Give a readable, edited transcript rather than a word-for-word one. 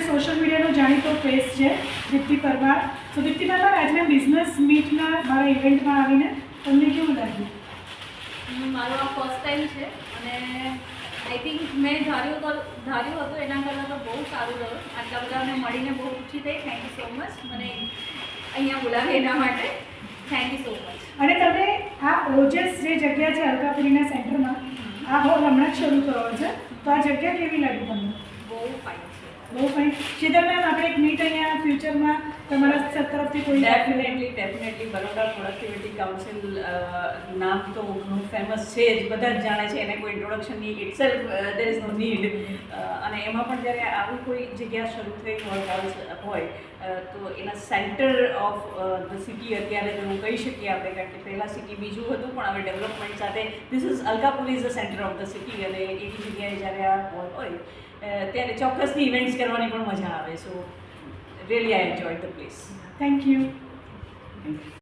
Social મીડિયાનો જાણીતો face છે દીપ્તિ પરમાર. તો દીપ્તિ પરમાર, આજના બિઝનેસ મીટના મારા ઇવેન્ટમાં આવીને તમને કેવું લાગ્યું? મારો આ ફર્સ્ટ ટાઈમ છે અને આઈ થિંક મેં ધાર્યું હતું એના કરતાં તો બહુ સારું રહ્યું. આટલા બધાને મળીને બહુ ખુશી થઈ. થેન્ક યુ સો મચ મને અહીંયા બોલાવી એના માટે. Thank you so much. અને તમે આ ઓજસ જે જગ્યા છે અલકાપુરીના સેન્ટરમાં, આ હોલ હમણાં જ શરૂ થયો છે, તો આ જગ્યા કેવી લાગી તમને? બહુ ફાઇન છે. બહુ ફાઇન. શીતલ મેમ, આપણે એક મીટ અહીંયા ફ્યુચરમાં તમારા તરફથી કોઈ ડેફિનેટલી બરોડા પ્રોડક્ટિવિટી કાઉન્સિલ નામ તો ઘણું ફેમસ છે જ, બધા જ જાણે છે, એને કોઈ ઇન્ટ્રોડક્શનની itself there is no need. અને એમાં પણ જ્યારે આવી કોઈ જગ્યા શરૂ થઈ હોય તો એના સેન્ટર ઓફ ધ સિટી અત્યારે એવું કહી શકીએ આપણે, કારણ કે પહેલાં સિટી બીજું હતું પણ હવે ડેવલપમેન્ટ સાથે this is Alkapuri is the centre of the city. અને એવી જગ્યાએ જ્યારે આ હોલ હોય ત્યારે ચોક્કસથી ઇવેન્ટ્સ કરવાની પણ મજા આવે. સો really I enjoyed the place. Thank you.